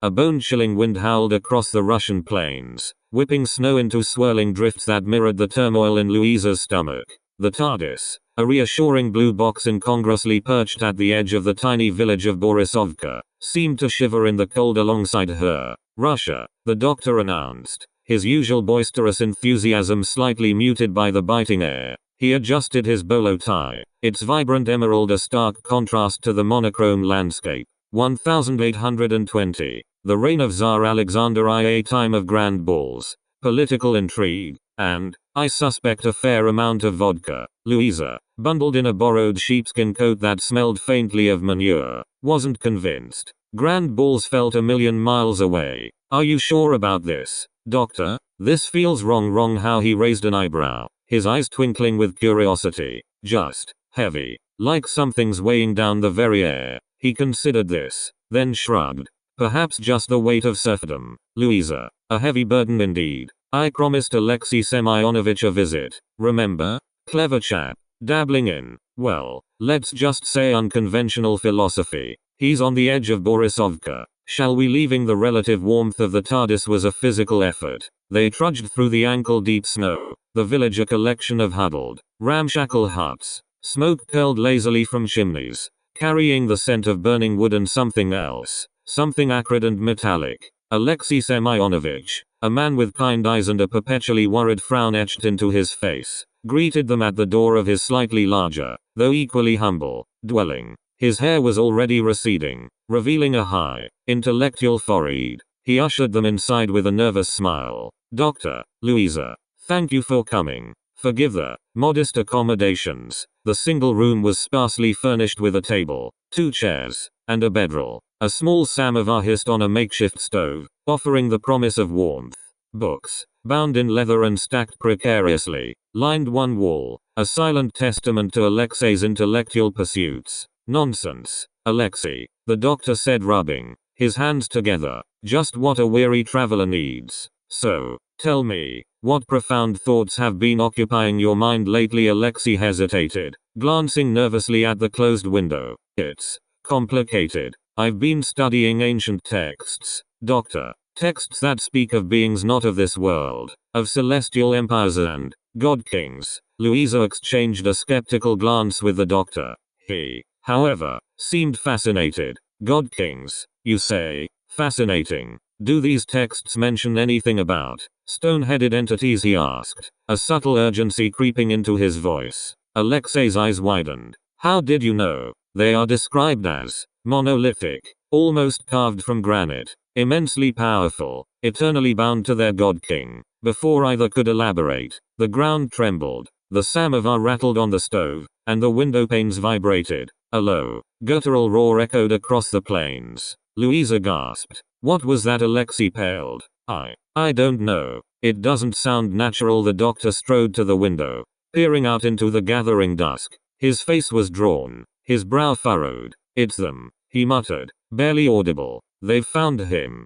A bone-chilling wind howled across the Russian plains, whipping snow into swirling drifts that mirrored the turmoil in Louisa's stomach. The TARDIS, a reassuring blue box incongruously perched at the edge of the tiny village of Borisovka, seemed to shiver in the cold alongside her. Russia, the doctor announced, his usual boisterous enthusiasm slightly muted by the biting air. He adjusted his bolo tie, its vibrant emerald a stark contrast to the monochrome landscape. 1820. The reign of Tsar Alexander I, a time of grand balls, political intrigue, and, I suspect, a fair amount of vodka. Louisa, bundled in a borrowed sheepskin coat that smelled faintly of manure, wasn't convinced. Grand balls felt a million miles away. Are you sure about this, doctor? This feels wrong. How he raised an eyebrow, his eyes twinkling with curiosity. Just heavy, like something's weighing down the very air. He considered this, then shrugged. Perhaps just the weight of serfdom. Louisa, a heavy burden indeed. I promised Alexei Semyonovich a visit. Remember? Clever chap. Dabbling in, well, let's just say unconventional philosophy. He's on the edge of Borisovka. Shall we? Leaving the relative warmth of the TARDIS was a physical effort. They trudged through the ankle-deep snow, the village a collection of huddled, ramshackle huts. Smoke curled lazily from chimneys, carrying the scent of burning wood and something else. Something acrid and metallic. Alexei Semyonovich, a man with kind eyes and a perpetually worried frown etched into his face, greeted them at the door of his slightly larger, though equally humble, dwelling. His hair was already receding, revealing a high, intellectual forehead. He ushered them inside with a nervous smile. Doctor, Louisa, thank you for coming. Forgive the modest accommodations. The single room was sparsely furnished with a table, 2 chairs, and a bedroll. A small samovar hissed on a makeshift stove, offering the promise of warmth. Books, bound in leather and stacked precariously, lined one wall, a silent testament to Alexei's intellectual pursuits. Nonsense, Alexei, the doctor said, rubbing his hands together. Just what a weary traveler needs. So, tell me, what profound thoughts have been occupying your mind lately? Alexei hesitated, glancing nervously at the closed window. It's complicated. I've been studying ancient texts, doctor. Texts that speak of beings not of this world, of celestial empires and god-kings. Louisa exchanged a skeptical glance with the doctor. He, however, seemed fascinated. God-kings, you say? Fascinating. Do these texts mention anything about stone-headed entities? He asked, a subtle urgency creeping into his voice. Alexei's eyes widened. How did you know? They are described as monolithic, almost carved from granite, immensely powerful, eternally bound to their god-king. Before either could elaborate, the ground trembled, the samovar rattled on the stove, and the window panes vibrated. A low, guttural roar echoed across the plains. Louisa gasped. What was that? Alexei paled. I don't know. It doesn't sound natural. The doctor strode to the window, peering out into the gathering dusk. His face was drawn, his brow furrowed. It's them, he muttered, barely audible. They've found him.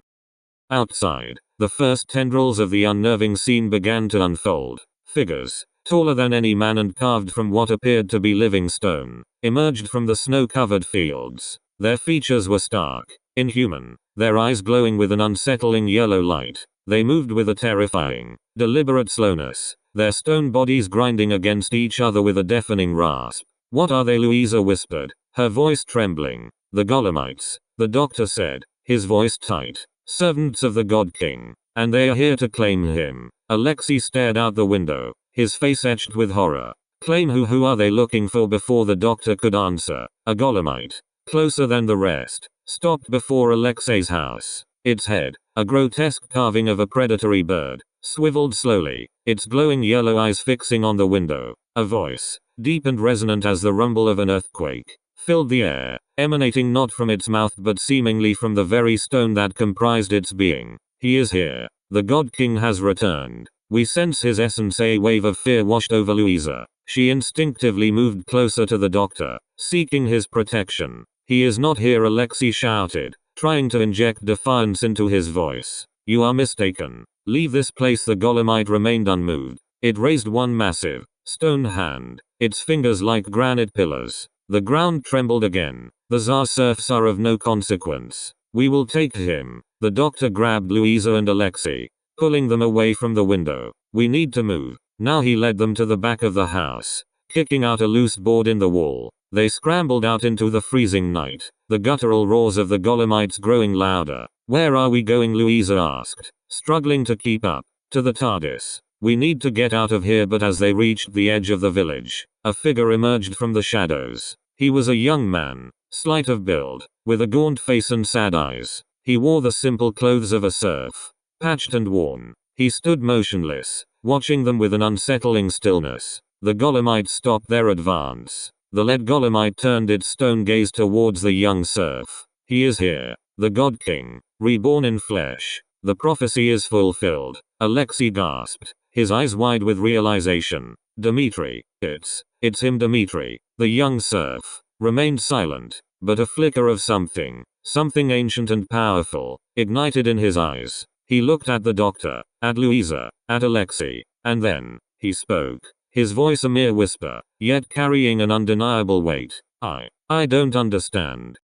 Outside, the first tendrils of the unnerving scene began to unfold. Figures, taller than any man and carved from what appeared to be living stone, emerged from the snow-covered fields. Their features were stark, inhuman, their eyes glowing with an unsettling yellow light. They moved with a terrifying, deliberate slowness, their stone bodies grinding against each other with a deafening rasp. What are they? Louisa whispered, her voice trembling. The Golemites, the doctor said, his voice tight. Servants of the God King, and they are here to claim him. Alexei stared out the window, his face etched with horror. Claim who? Who are they looking for? Before the doctor could answer, a Golemite, closer than the rest, stopped before Alexei's house. Its head, a grotesque carving of a predatory bird, swiveled slowly, its glowing yellow eyes fixing on the window. A voice, deep and resonant as the rumble of an earthquake, filled the air, emanating not from its mouth but seemingly from the very stone that comprised its being. He is here. The God King has returned. We sense his essence. A wave of fear washed over Louisa. She instinctively moved closer to the doctor, seeking his protection. He is not here, Alexei shouted, trying to inject defiance into his voice. You are mistaken. Leave this place. The Golemite remained unmoved. It raised one massive, stone hand, its fingers like granite pillars. The ground trembled again. The Tsar serfs are of no consequence. We will take him. The doctor grabbed Louisa and Alexei, pulling them away from the window. We need to move. Now he led them to the back of the house, kicking out a loose board in the wall. They scrambled out into the freezing night, the guttural roars of the Golomites growing louder. Where are we going? Louisa asked, struggling to keep up. To the TARDIS. We need to get out of here. But as they reached the edge of the village, a figure emerged from the shadows. He was a young man, slight of build, with a gaunt face and sad eyes. He wore the simple clothes of a serf, patched and worn. He stood motionless, watching them with an unsettling stillness. The Golomites stopped their advance. The lead Golomite turned its stone gaze towards the young serf. He is here, the God King, reborn in flesh. The prophecy is fulfilled. Alexei gasped, his eyes wide with realization. Dmitri, it's him. Dmitri, the young serf, remained silent, but a flicker of something ancient and powerful, ignited in his eyes. He looked at the doctor, at Louisa, at Alexei, and then, he spoke, his voice a mere whisper, yet carrying an undeniable weight. I don't understand.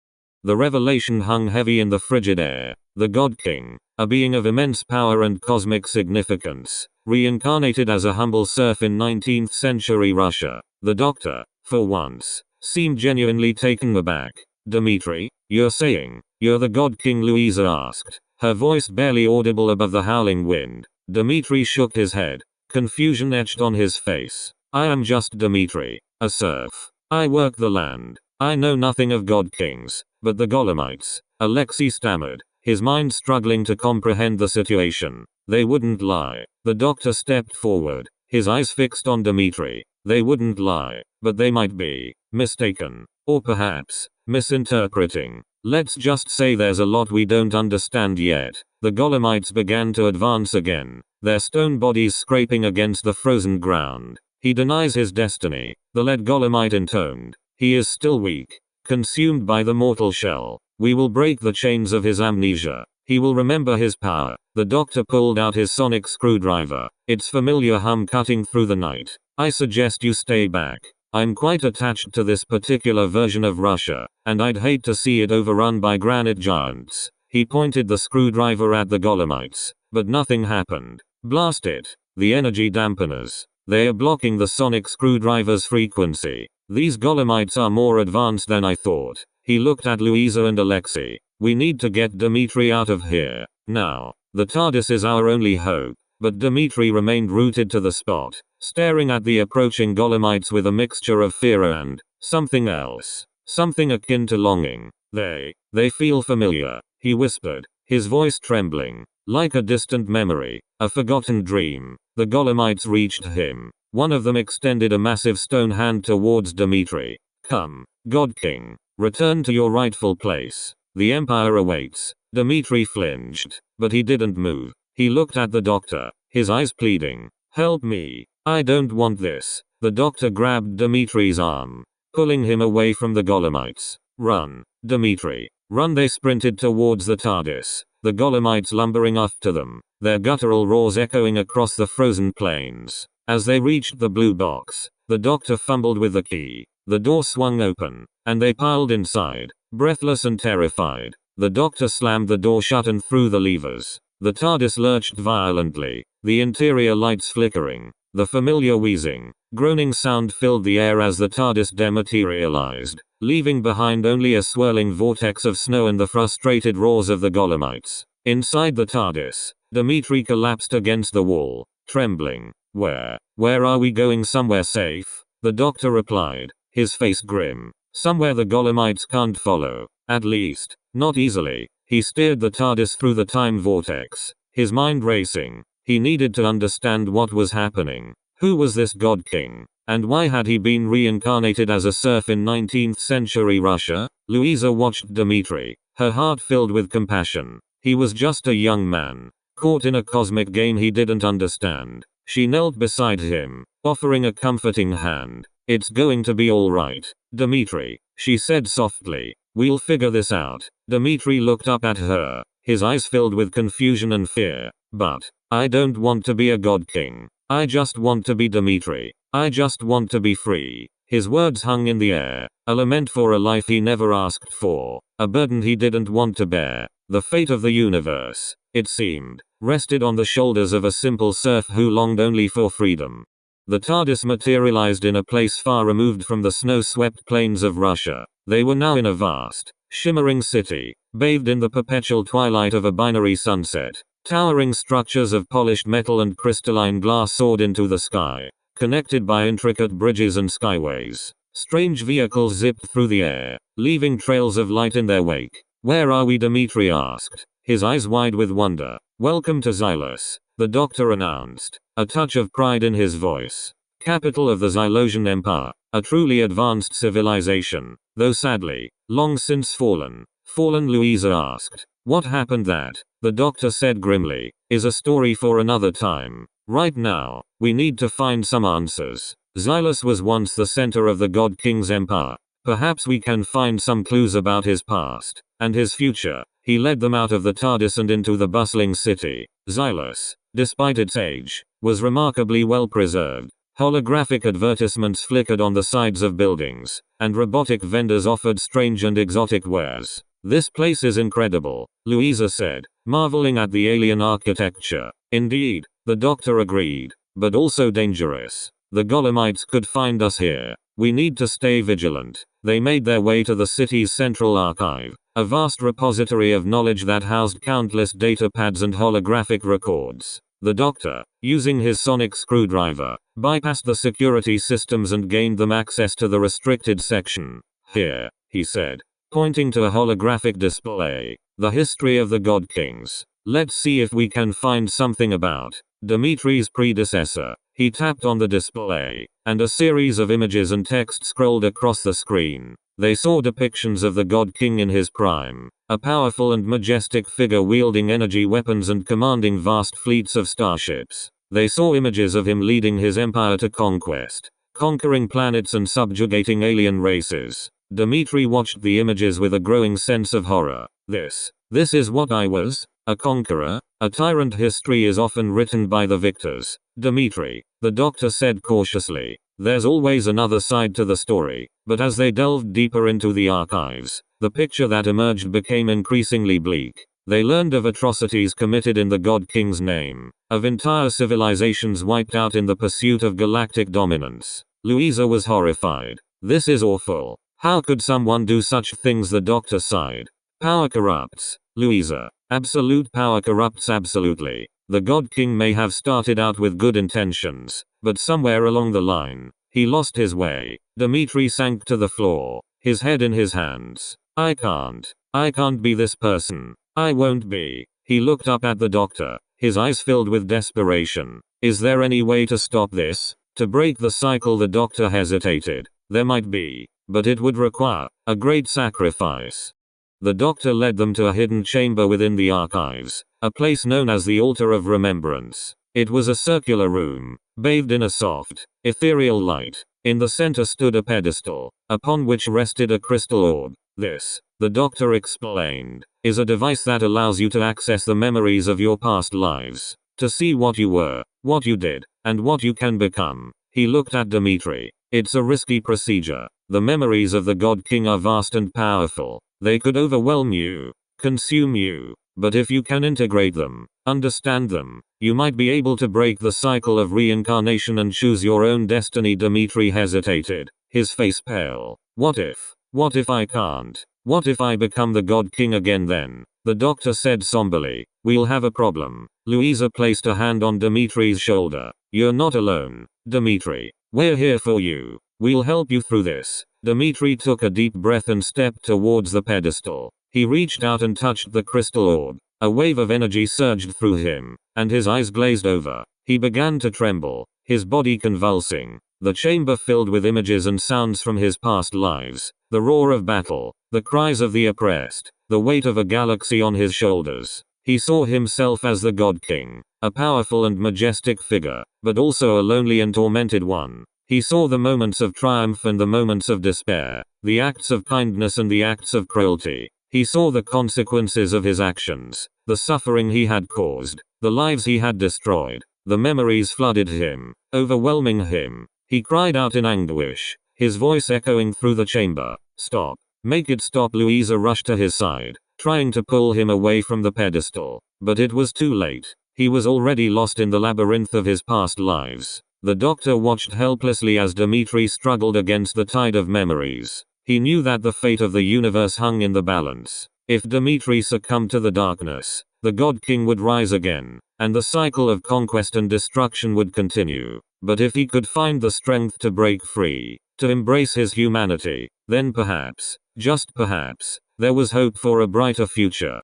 The revelation hung heavy in the frigid air. The God King, a being of immense power and cosmic significance, reincarnated as a humble serf in 19th century Russia. The doctor, for once, seemed genuinely taken aback. Dmitri, you're saying, you're the God King? Louisa asked, her voice barely audible above the howling wind. Dmitri shook his head, confusion etched on his face. I am just Dmitri, a serf. I work the land. I know nothing of God Kings, but the Golomites, Alexei stammered, his mind struggling to comprehend the situation. They wouldn't lie. The doctor stepped forward, his eyes fixed on Dmitri. They wouldn't lie, but they might be mistaken, or perhaps misinterpreting. Let's just say there's a lot we don't understand yet. The Golomites began to advance again, their stone bodies scraping against the frozen ground. He denies his destiny, the lead Golomite intoned. He is still weak, consumed by the mortal shell. We will break the chains of his amnesia. He will remember his power. The doctor pulled out his sonic screwdriver, its familiar hum cutting through the night. I suggest you stay back. I'm quite attached to this particular version of Russia, and I'd hate to see it overrun by granite giants. He pointed the screwdriver at the Golomites, but nothing happened. Blast it. The energy dampeners. They are blocking the sonic screwdriver's frequency. These Golomites are more advanced than I thought. He looked at Louisa and Alexei. We need to get Dmitri out of here. Now. The TARDIS is our only hope. But Dmitri remained rooted to the spot, staring at the approaching Golomites with a mixture of fear and something else. Something akin to longing. They feel familiar, he whispered, his voice trembling, like a distant memory, a forgotten dream. The Golomites reached him. One of them extended a massive stone hand towards Dmitri. Come, God King. Return to your rightful place. The Empire awaits. Dmitri flinched, but he didn't move. He looked at the doctor, his eyes pleading. Help me. I don't want this. The doctor grabbed Dmitri's arm, pulling him away from the Golomites. Run, Dmitri. Run. They sprinted towards the TARDIS, the Golomites lumbering after them, their guttural roars echoing across the frozen plains. As they reached the blue box, the doctor fumbled with the key. The door swung open, and they piled inside, breathless and terrified. The doctor slammed the door shut and threw the levers. The TARDIS lurched violently, the interior lights flickering. The familiar wheezing, groaning sound filled the air as the TARDIS dematerialized, leaving behind only a swirling vortex of snow and the frustrated roars of the Golomites. Inside the TARDIS, Dmitri collapsed against the wall, trembling. Where are we going? Somewhere safe? The doctor replied, his face grim. Somewhere the Golomites can't follow. At least, not easily. He steered the TARDIS through the time vortex, his mind racing. He needed to understand what was happening. Who was this God King? And why had he been reincarnated as a serf in 19th century Russia? Louisa watched Dmitri, her heart filled with compassion. He was just a young man, caught in a cosmic game he didn't understand. She knelt beside him, offering a comforting hand. It's going to be all right, Dmitri, she said softly. We'll figure this out. Dmitri looked up at her, his eyes filled with confusion and fear. But I don't want to be a God King. I just want to be Dmitri. I just want to be free. His words hung in the air, a lament for a life he never asked for, a burden he didn't want to bear. The fate of the universe, it seemed, rested on the shoulders of a simple serf who longed only for freedom. The TARDIS materialized in a place far removed from the snow-swept plains of Russia. They were now in a vast, shimmering city, bathed in the perpetual twilight of a binary sunset. Towering structures of polished metal and crystalline glass soared into the sky, connected by intricate bridges and skyways. Strange vehicles zipped through the air, leaving trails of light in their wake. "Where are we?" Dmitri asked, his eyes wide with wonder. "Welcome to Xylus," the doctor announced, a touch of pride in his voice. "Capital of the Xylosian Empire, a truly advanced civilization, though sadly, long since fallen." "Fallen?" Louisa asked. "What happened?" "That," the doctor said grimly, "is a story for another time. Right now, we need to find some answers. Xylus was once the center of the God King's empire. Perhaps we can find some clues about his past and his future." He led them out of the TARDIS and into the bustling city. Xylus, despite its age, was remarkably well preserved. Holographic advertisements flickered on the sides of buildings, and robotic vendors offered strange and exotic wares. "This place is incredible," Louisa said, marveling at the alien architecture. "Indeed," the doctor agreed, "but also dangerous. The Golemites could find us here. We need to stay vigilant." They made their way to the city's central archive, a vast repository of knowledge that housed countless data pads and holographic records. The doctor, using his sonic screwdriver, bypassed the security systems and gained them access to the restricted section. "Here," he said, pointing to a holographic display. "The history of the God Kings. Let's see if we can find something about Dimitri's predecessor." He tapped on the display, and a series of images and text scrolled across the screen. They saw depictions of the God King in his prime, a powerful and majestic figure wielding energy weapons and commanding vast fleets of starships. They saw images of him leading his empire to conquest, conquering planets and subjugating alien races. Dimitri watched the images with a growing sense of horror. This is what I was? A conqueror? A tyrant? History is often written by the victors, Dimitri, the doctor said cautiously. There's always another side to the story. But as they delved deeper into the archives, the picture that emerged became increasingly bleak. They learned of atrocities committed in the God King's name, of entire civilizations wiped out in the pursuit of galactic dominance. Louisa was horrified. This is awful. How could someone do such things? The doctor sighed. Power corrupts, Louisa. Absolute power corrupts absolutely. The God King may have started out with good intentions, but somewhere along the line, he lost his way. Dimitri sank to the floor, his head in his hands. I can't be this person. I won't be. He looked up at the doctor, his eyes filled with desperation. Is there any way to stop this? To break the cycle? The doctor hesitated. There might be, but it would require a great sacrifice. The doctor led them to a hidden chamber within the archives, a place known as the Altar of Remembrance. It was a circular room, bathed in a soft, ethereal light. In the center stood a pedestal, upon which rested a crystal orb. This, the doctor explained, is a device that allows you to access the memories of your past lives, to see what you were, what you did, and what you can become. He looked at Dimitri. It's a risky procedure. The memories of the God King are vast and powerful. They could overwhelm you, consume you, but if you can integrate them, understand them, you might be able to break the cycle of reincarnation and choose your own destiny. Dimitri hesitated, his face pale. What if I can't? What if I become the God King again then? The doctor said somberly. We'll have a problem. Louisa placed a hand on Dimitri's shoulder. You're not alone, Dimitri. We're here for you. We'll help you through this. Dimitri took a deep breath and stepped towards the pedestal. He reached out and touched the crystal orb. A wave of energy surged through him, and his eyes glazed over. He began to tremble, his body convulsing. The chamber filled with images and sounds from his past lives. The roar of battle, the cries of the oppressed, the weight of a galaxy on his shoulders. He saw himself as the God King, a powerful and majestic figure, but also a lonely and tormented one. He saw the moments of triumph and the moments of despair, the acts of kindness and the acts of cruelty. He saw the consequences of his actions, the suffering he had caused, the lives he had destroyed. The memories flooded him, overwhelming him. He cried out in anguish, his voice echoing through the chamber. Stop. Make it stop. Louisa rushed to his side, trying to pull him away from the pedestal. But it was too late. He was already lost in the labyrinth of his past lives. The doctor watched helplessly as Dmitri struggled against the tide of memories. He knew that the fate of the universe hung in the balance. If Dmitri succumbed to the darkness, the God King would rise again, and the cycle of conquest and destruction would continue. But if he could find the strength to break free, to embrace his humanity, then perhaps, just perhaps, there was hope for a brighter future.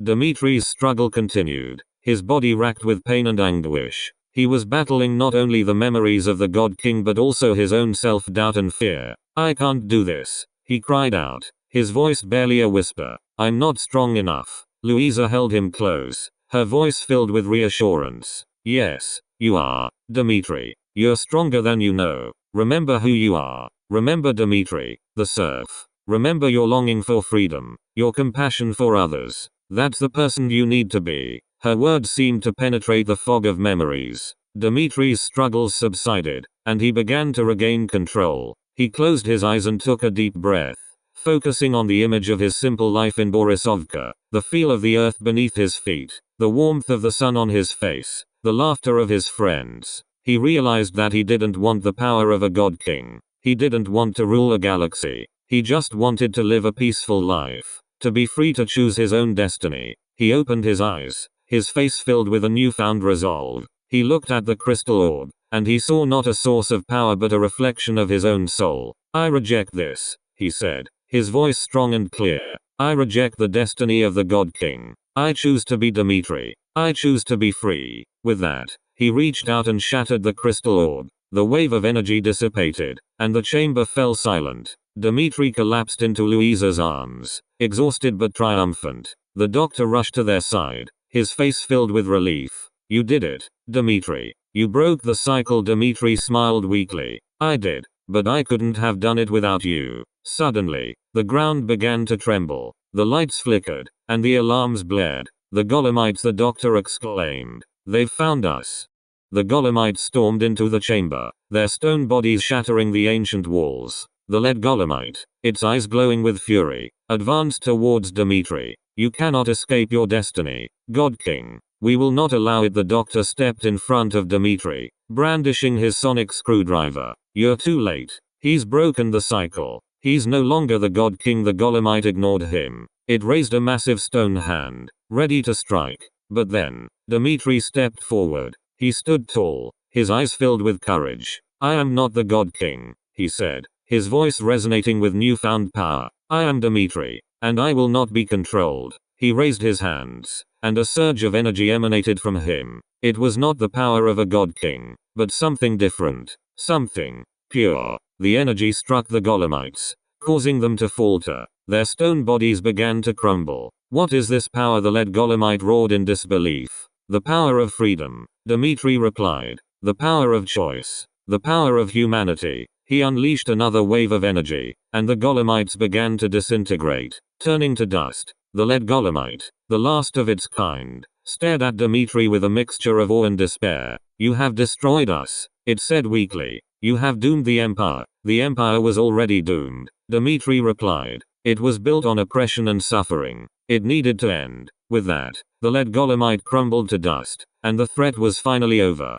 Dmitri's struggle continued, his body racked with pain and anguish. He was battling not only the memories of the God King but also his own self-doubt and fear. "I can't do this," he cried out, his voice barely a whisper. "I'm not strong enough." Louisa held him close, her voice filled with reassurance. "Yes, you are, Dmitri. You're stronger than you know. Remember who you are. Remember Dmitri, the serf. Remember your longing for freedom, your compassion for others. That's the person you need to be." Her words seemed to penetrate the fog of memories. Dmitri's struggles subsided, and he began to regain control. He closed his eyes and took a deep breath, focusing on the image of his simple life in Borisovka, the feel of the earth beneath his feet, the warmth of the sun on his face, the laughter of his friends. He realized that he didn't want the power of a God King. He didn't want to rule a galaxy. He just wanted to live a peaceful life, to be free to choose his own destiny. He opened his eyes, his face filled with a newfound resolve. He looked at the crystal orb, and he saw not a source of power but a reflection of his own soul. "I reject this," he said, his voice strong and clear. "I reject the destiny of the God King. I choose to be Dmitri. I choose to be free." With that, he reached out and shattered the crystal orb. The wave of energy dissipated, and the chamber fell silent. Dmitri collapsed into Louisa's arms, exhausted but triumphant. The doctor rushed to their side, his face filled with relief. "You did it, Dmitri. You broke the cycle." Dmitri smiled weakly. "I did, but I couldn't have done it without you." Suddenly, the ground began to tremble. The lights flickered, and the alarms blared. "The Golomites!" the doctor exclaimed. "They've found us." The Golomites stormed into the chamber, their stone bodies shattering the ancient walls. The lead Golomite, its eyes glowing with fury, advanced towards Dmitri. "You cannot escape your destiny, God King. We will not allow it." The doctor stepped in front of Dmitri, brandishing his sonic screwdriver. "You're too late. He's broken the cycle. He's no longer the God King." The Golomite ignored him. It raised a massive stone hand, ready to strike. But then, Dmitri stepped forward. He stood tall, his eyes filled with courage. "I am not the God King," he said, his voice resonating with newfound power. "I am Dmitri, and I will not be controlled." He raised his hands, and a surge of energy emanated from him. It was not the power of a God King, but something different, something pure. The energy struck the Golomites, causing them to falter. Their stone bodies began to crumble. "What is this power?" the lead Golomite roared in disbelief. "The power of freedom," Dmitri replied. "The power of choice. The power of humanity." He unleashed another wave of energy, and the Golomites began to disintegrate, turning to dust. The lead Golomite, the last of its kind, stared at Dmitri with a mixture of awe and despair. "You have destroyed us," it said weakly. "You have doomed the Empire." "The Empire was already doomed," Dmitri replied. "It was built on oppression and suffering. It needed to end." With that, the lead Golomite crumbled to dust, and the threat was finally over.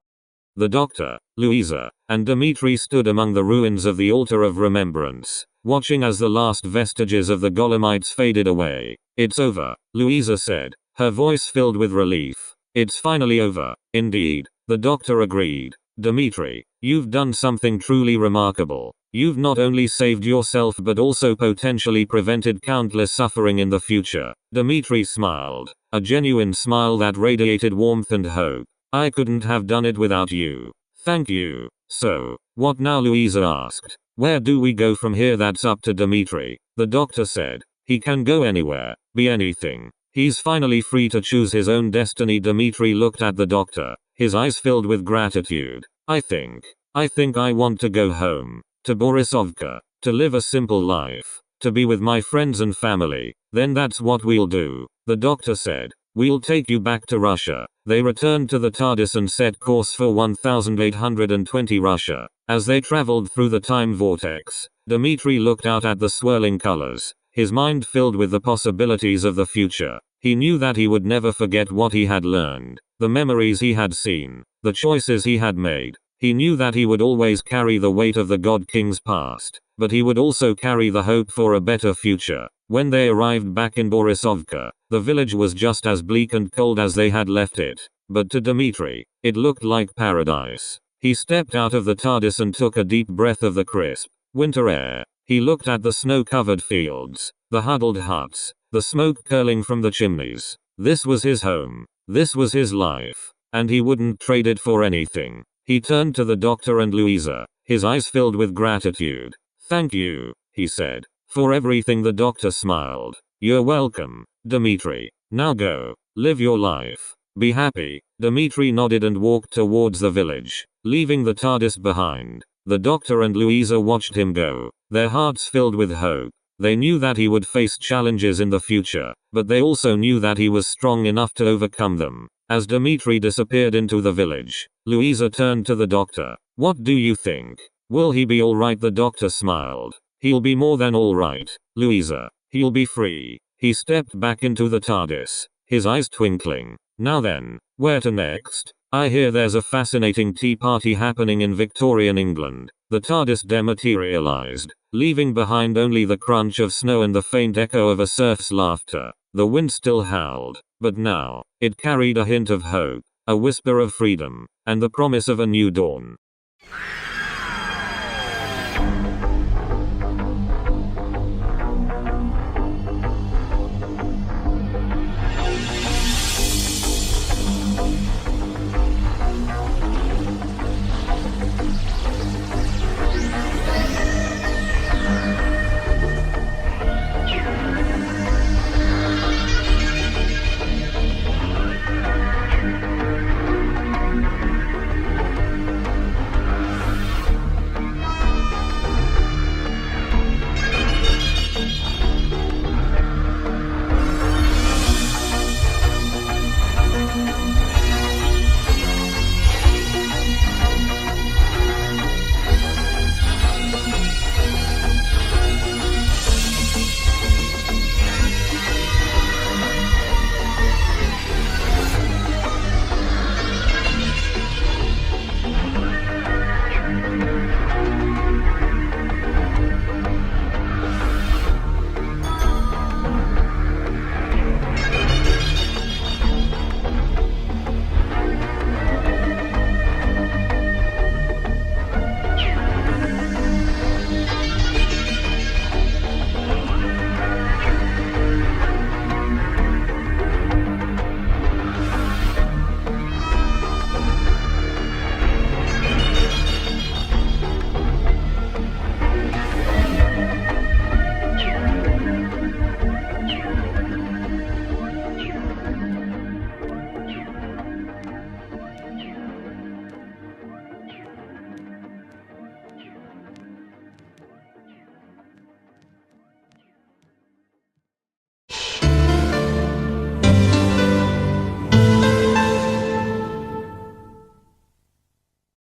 The doctor, Louisa, and Dmitri stood among the ruins of the altar of remembrance, watching as the last vestiges of the Golomites faded away. "It's over," Louisa said, her voice filled with relief. "It's finally over." "Indeed," the doctor agreed. "Dmitri, you've done something truly remarkable. You've not only saved yourself but also potentially prevented countless suffering in the future." Dmitri smiled, a genuine smile that radiated warmth and hope. "I couldn't have done it without you. Thank you." "So, what now?" Louisa asked. "Where do we go from here?" "That's up to Dmitri," the doctor said. "He can go anywhere, be anything. He's finally free to choose his own destiny." Dmitri looked at the doctor, his eyes filled with gratitude. I think I want to go home. To Borisovka. To live a simple life. To be with my friends and family." "Then that's what we'll do," the doctor said. "We'll take you back to Russia." They returned to the TARDIS and set course for 1820 Russia. As they traveled through the time vortex, Dmitri looked out at the swirling colors, his mind filled with the possibilities of the future. He knew that he would never forget what he had learned, the memories he had seen, the choices he had made. He knew that he would always carry the weight of the God King's past, but he would also carry the hope for a better future. When they arrived back in Borisovka, the village was just as bleak and cold as they had left it, but to Dmitri, it looked like paradise. He stepped out of the TARDIS and took a deep breath of the crisp, winter air. He looked at the snow-covered fields, the huddled huts, the smoke curling from the chimneys. This was his home. This was his life. And he wouldn't trade it for anything. He turned to the doctor and Louisa, his eyes filled with gratitude. "Thank you," he said. "For everything." The doctor smiled. "You're welcome, Dmitri. Now go. Live your life. Be happy." Dmitri nodded and walked towards the village, leaving the TARDIS behind. The doctor and Louisa watched him go, their hearts filled with hope. They knew that he would face challenges in the future, but they also knew that he was strong enough to overcome them. As Dmitri disappeared into the village, Louisa turned to the doctor. "What do you think? Will he be alright?" The doctor smiled. "He'll be more than alright, Louisa. He'll be free." He stepped back into the TARDIS, his eyes twinkling. "Now then, where to next? I hear there's a fascinating tea party happening in Victorian England." The TARDIS dematerialized, leaving behind only the crunch of snow and the faint echo of a serf's laughter. The wind still howled, but now, it carried a hint of hope, a whisper of freedom, and the promise of a new dawn.